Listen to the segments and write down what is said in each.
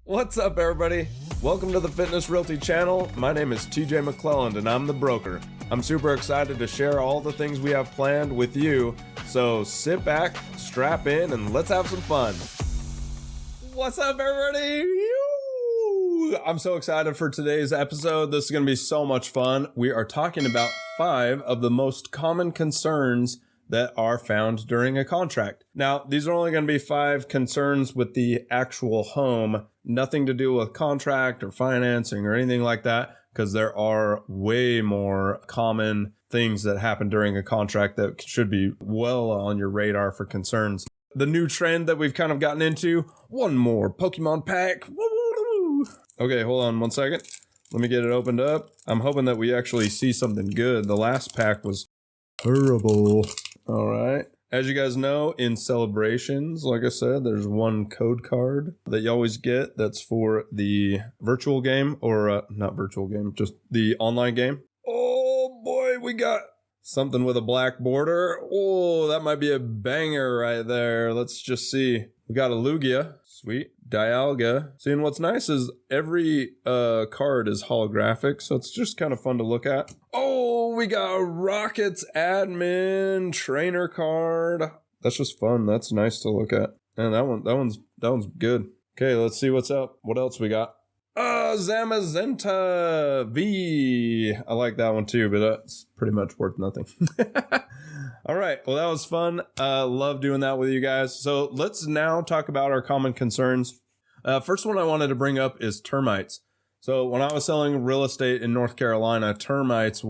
What's up, everybody? Welcome to the Fitness Realty channel. My name is TJ McLelland and I'm the broker. I'm super excited to share all the things we have planned with you. So sit back, strap in, and let's have some fun. What's up, everybody? I'm so excited for today's episode. This is going to be so much fun. We are talking about 5 of the most common concerns that are found during a contract. Now, these are only going to be 5 concerns with the actual home, nothing to do with contract or financing or anything like that, because there are way more common things that happen during a contract that should be well on your radar for concerns. The new trend that we've kind of gotten into, one more Pokemon pack. Okay, hold on one second. Let me get it opened up. I'm hoping that we actually see something good. The last pack was terrible. All right. As you guys know, in celebrations, like I said, there's one code card that you always get that's for the virtual game, or not virtual game, just the online game. Oh boy, we got something with a black border. Oh, that might be a banger right there. Let's just see. We got a Lugia. Sweet. Dialga. See, and what's nice is every card is holographic, so it's just kind of fun to look at. Oh, we got a Rockets admin trainer card. That's just fun. That's nice to look at. And that one's good. Okay, let's see what's up. What else we got? Zamazenta V. I like that one too, but that's pretty much worth nothing. All right. Well, that was fun. Love doing that with you guys. So let's now talk about our common concerns. First one I wanted to bring up is termites. So when I was selling real estate in North Carolina, termites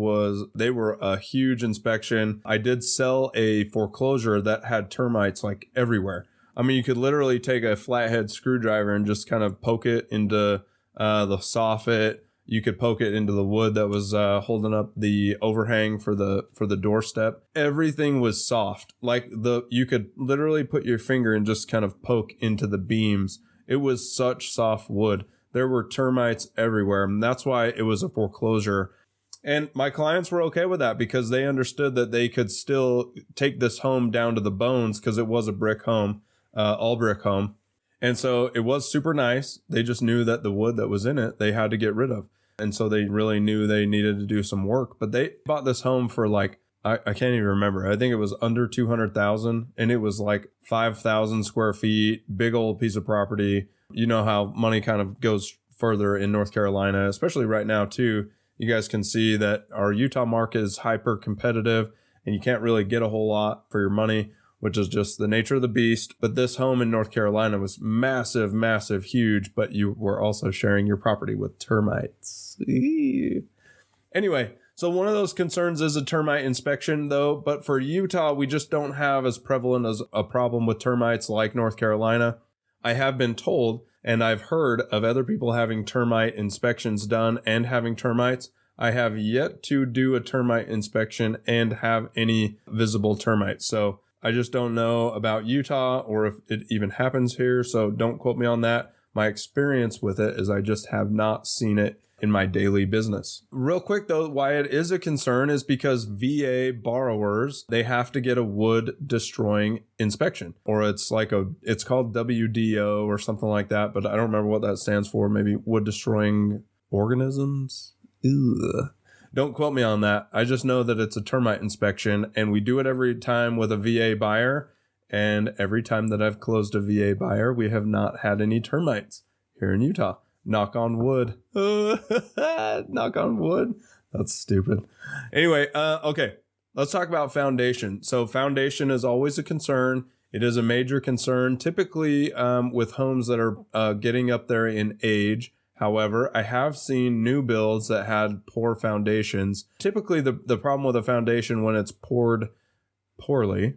they were a huge inspection. I did sell a foreclosure that had termites like everywhere. I mean, you could literally take a flathead screwdriver and just kind of poke it into the soffit. You could poke it into the wood that was holding up the overhang for the doorstep. Everything was soft. Like you could literally put your finger and just kind of poke into the beams. It was such soft wood. There were termites everywhere, and that's why it was a foreclosure. And my clients were okay with that because they understood that they could still take this home down to the bones because it was a brick home, all brick home. And so it was super nice. They just knew that the wood that was in it, they had to get rid of. And so they really knew they needed to do some work. But they bought this home for like, I can't even remember. I think it was under 200,000, and it was like 5,000 square feet, big old piece of property. You know how money kind of goes further in North Carolina, especially right now too. You guys can see that our Utah market is hyper competitive and you can't really get a whole lot for your money, which is just the nature of the beast. But this home in North Carolina was massive, massive, huge, but you were also sharing your property with termites. Anyway, so one of those concerns is a termite inspection though, but for Utah, we just don't have as prevalent as a problem with termites like North Carolina. I have been told, and I've heard of other people having termite inspections done and having termites. I have yet to do a termite inspection and have any visible termites. So I just don't know about Utah or if it even happens here. So don't quote me on that. My experience with it is I just have not seen it in my daily business. Real quick though, why it is a concern is because VA borrowers, they have to get a wood destroying inspection, or it's called WDO or something like that, but I don't remember what that stands for. Maybe wood destroying organisms. Ugh. Don't quote me on that. I just know that it's a termite inspection, and we do it every time with a VA buyer. And every time that I've closed a VA buyer, we have not had any termites here in Utah. Knock on wood. Knock on wood. That's stupid. Anyway, okay. Let's talk about foundation. So foundation is always a concern. It is a major concern, typically with homes that are getting up there in age. However, I have seen new builds that had poor foundations. Typically, the problem with a foundation when it's poured poorly,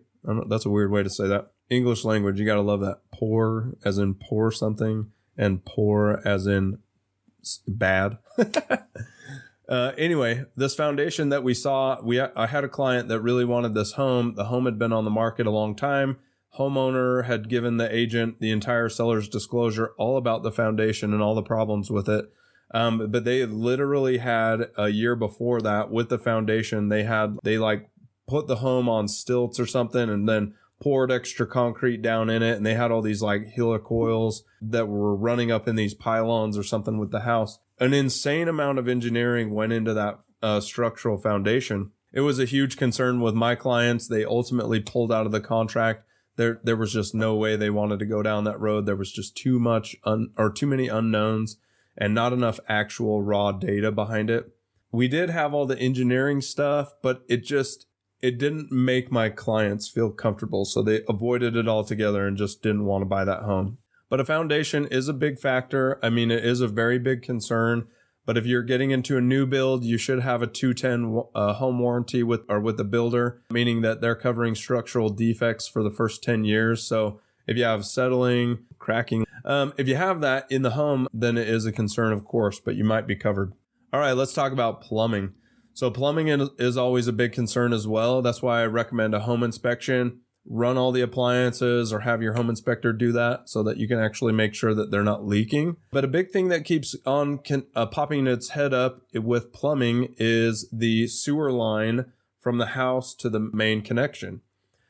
that's a weird way to say that. English language, you got to love that. Pour as in pour something, and poor as in bad. Anyway, this foundation that we saw, I had a client that really wanted this home. The home had been on the market a long time. Homeowner had given the agent the entire seller's disclosure all about the foundation and all the problems with it. But they literally had a year before that with the foundation, they put the home on stilts or something and then poured extra concrete down in it, and they had all these like helicoils that were running up in these pylons or something with the house. An insane amount of engineering went into that structural foundation. It was a huge concern with my clients. They ultimately pulled out of the contract. There was just no way they wanted to go down that road. There was just too many unknowns and not enough actual raw data behind it. We did have all the engineering stuff, but it didn't make my clients feel comfortable. So they avoided it altogether and just didn't want to buy that home. But a foundation is a big factor. I mean, it is a very big concern. But if you're getting into a new build, you should have a 210 home warranty with the builder, meaning that they're covering structural defects for the first 10 years. So if you have settling, cracking, if you have that in the home, then it is a concern, of course, but you might be covered. All right, let's talk about plumbing. So plumbing is always a big concern as well. That's why I recommend a home inspection. Run all the appliances or have your home inspector do that so that you can actually make sure that they're not leaking. But a big thing that keeps on popping its head up with plumbing is the sewer line from the house to the main connection.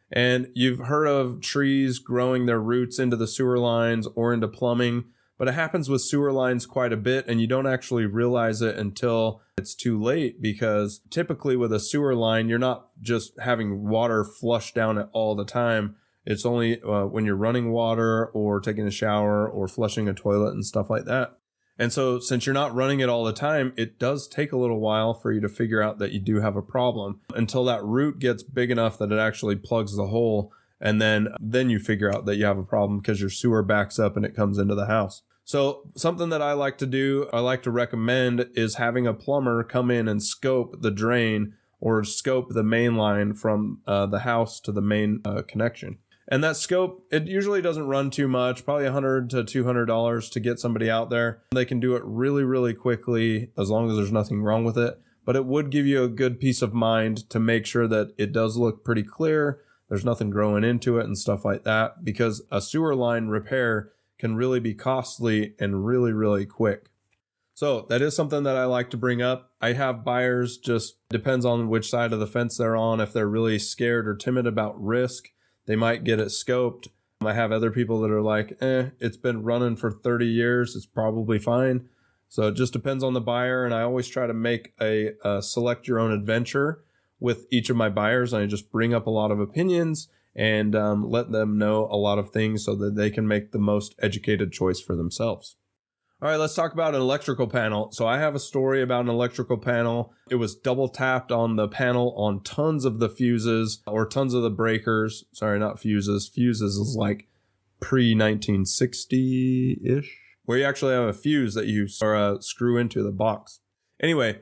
And you've heard of trees growing their roots into the sewer lines or into plumbing, but it happens with sewer lines quite a bit, and you don't actually realize it until it's too late, because typically with a sewer line, you're not just having water flush down it all the time. It's only when you're running water or taking a shower or flushing a toilet and stuff like that. And so since you're not running it all the time, it does take a little while for you to figure out that you do have a problem until that root gets big enough that it actually plugs the hole. And then you figure out that you have a problem because your sewer backs up and it comes into the house. So something that I like to recommend is having a plumber come in and scope the drain or scope the main line from the house to the main connection. And that scope, it usually doesn't run too much, probably $100 to $200 to get somebody out there. They can do it really, really quickly as long as there's nothing wrong with it. But it would give you a good peace of mind to make sure that it does look pretty clear. There's nothing growing into it and stuff like that, because a sewer line repair can really be costly and really, really quick. So that is something that I like to bring up. I have buyers, just depends on which side of the fence they're on. If they're really scared or timid about risk, they might get it scoped. I have other people that are like, it's been running for 30 years. It's probably fine. So it just depends on the buyer. And I always try to make a select your own adventure with each of my buyers. And I just bring up a lot of opinions and let them know a lot of things so that they can make the most educated choice for themselves. All right, let's talk about an electrical panel. So I have a story about an electrical panel. It was double tapped on the panel on tons of the fuses or tons of the breakers. Sorry, not fuses. Fuses is like pre-1960-ish, where you actually have a fuse that you screw into the box. Anyway,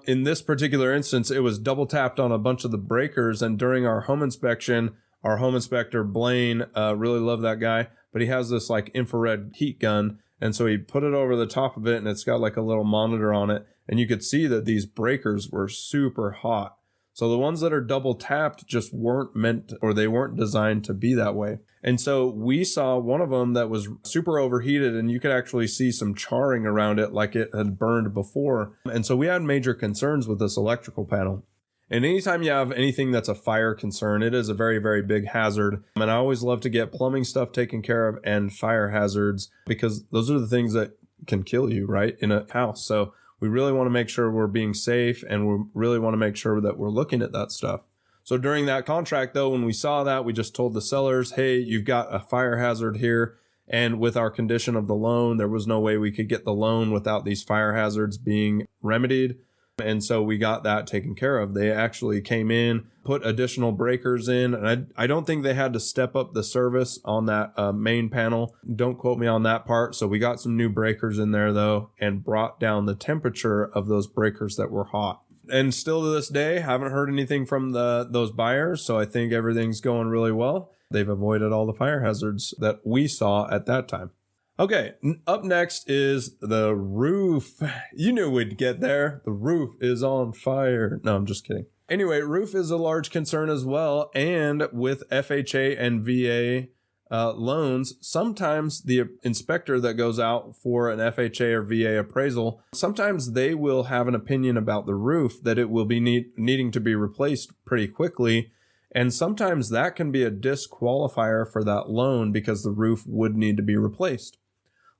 in this particular instance, it was double tapped on a bunch of the breakers. And during our home inspection, our home inspector, Blaine, really loved that guy, but he has this like infrared heat gun. And so he put it over the top of it, and it's got like a little monitor on it. And you could see that these breakers were super hot. So the ones that are double tapped just weren't meant, or they weren't designed to be that way. And so we saw one of them that was super overheated, and you could actually see some charring around it like it had burned before. And so we had major concerns with this electrical panel. And anytime you have anything that's a fire concern, it is a very, very big hazard. And I always love to get plumbing stuff taken care of and fire hazards, because those are the things that can kill you, right, in a house. So we really want to make sure we're being safe, and we really want to make sure that we're looking at that stuff. So during that contract, though, when we saw that, we just told the sellers, hey, you've got a fire hazard here. And with our condition of the loan, there was no way we could get the loan without these fire hazards being remedied. And so we got that taken care of. They actually came in, put additional breakers in, and I don't think they had to step up the service on that main panel. Don't quote me on that part. So we got some new breakers in there, though, and brought down the temperature of those breakers that were hot. And still to this day, haven't heard anything from those buyers. So I think everything's going really well. They've avoided all the fire hazards that we saw at that time. Okay, up next is the roof. You knew we'd get there. The roof is on fire. No, I'm just kidding. Anyway, roof is a large concern as well. And with FHA and VA loans, sometimes the inspector that goes out for an FHA or VA appraisal, sometimes they will have an opinion about the roof that it will be needing to be replaced pretty quickly. And sometimes that can be a disqualifier for that loan because the roof would need to be replaced.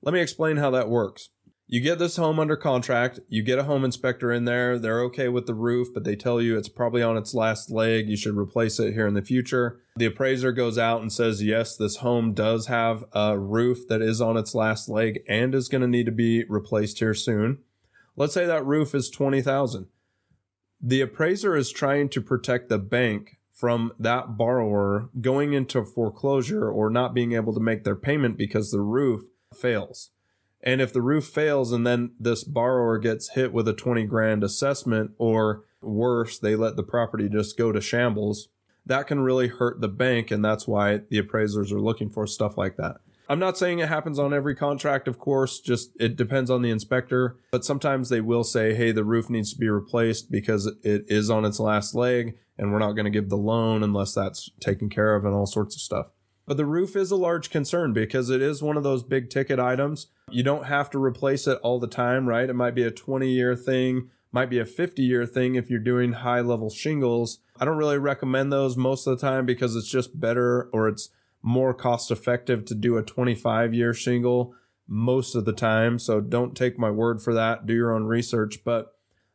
Let me explain how that works. You get this home under contract, you get a home inspector in there, they're okay with the roof, but they tell you it's probably on its last leg, you should replace it here in the future. The appraiser goes out and says, yes, this home does have a roof that is on its last leg and is going to need to be replaced here soon. Let's say that roof is $20,000. The appraiser is trying to protect the bank from that borrower going into foreclosure or not being able to make their payment because the roof fails. And if the roof fails and then this borrower gets hit with a 20 grand assessment, or worse, they let the property just go to shambles, that can really hurt the bank. And that's why the appraisers are looking for stuff like that. I'm not saying it happens on every contract, of course, just it depends on the inspector. But sometimes they will say, hey, the roof needs to be replaced because it is on its last leg and we're not going to give the loan unless that's taken care of and all sorts of stuff. But the roof is a large concern because it is one of those big ticket items. You don't have to replace it all the time, right? It might be a 20-year thing, might be a 50-year thing if you're doing high-level shingles. I don't really recommend those most of the time because it's just better, or it's more cost-effective to do a 25-year shingle most of the time. So don't take my word for that. Do your own research. But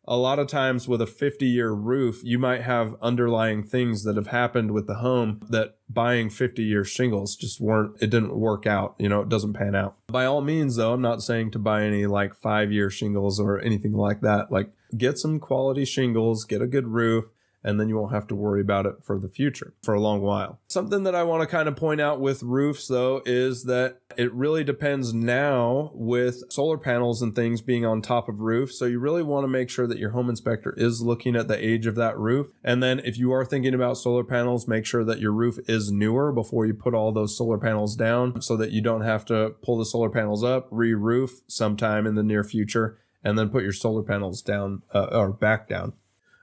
a lot of times with a 50-year roof, you might have underlying things that have happened with the home that buying 50-year shingles just it didn't work out. It doesn't pan out. By all means, though, I'm not saying to buy any like 5-year shingles or anything like that. Like, get some quality shingles, get a good roof, and then you won't have to worry about it for the future for a long while. Something that I want to kind of point out with roofs, though, is that it really depends now with solar panels and things being on top of roofs. So you really want to make sure that your home inspector is looking at the age of that roof. And then if you are thinking about solar panels, make sure that your roof is newer before you put all those solar panels down so that you don't have to pull the solar panels up, re-roof sometime in the near future, and then put your solar panels down or back down.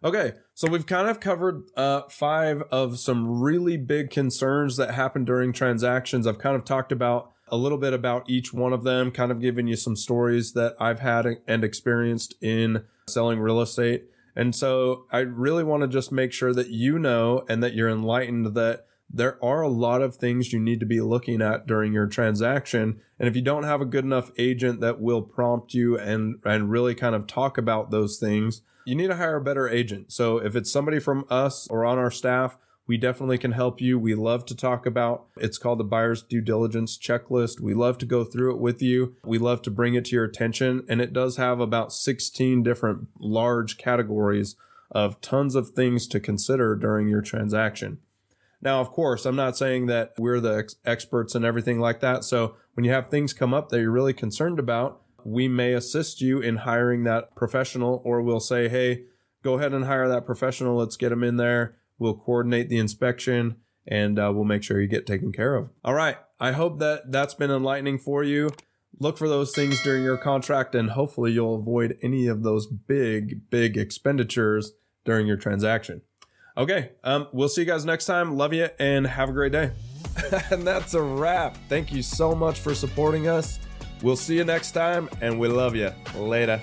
Okay, so we've kind of covered 5 of some really big concerns that happen during transactions. I've kind of talked about a little bit about each one of them, kind of giving you some stories that I've had and experienced in selling real estate. And so I really want to just make sure that you know and that you're enlightened that there are a lot of things you need to be looking at during your transaction. And if you don't have a good enough agent that will prompt you and really kind of talk about those things, you need to hire a better agent. So if it's somebody from us or on our staff, we definitely can help you. We love to talk about, it's called the buyer's due diligence checklist. We love to go through it with you. We love to bring it to your attention. And it does have about 16 different large categories of tons of things to consider during your transaction. Now, of course, I'm not saying that we're the experts and everything like that. So when you have things come up that you're really concerned about, we may assist you in hiring that professional, or we'll say, hey, go ahead and hire that professional. Let's get them in there. We'll coordinate the inspection and we'll make sure you get taken care of. All right. I hope that that's been enlightening for you. Look for those things during your contract and hopefully you'll avoid any of those big expenditures during your transaction. Okay. We'll see you guys next time. Love you and have a great day. And that's a wrap. Thank you so much for supporting us. We'll see you next time, and we love you. Later.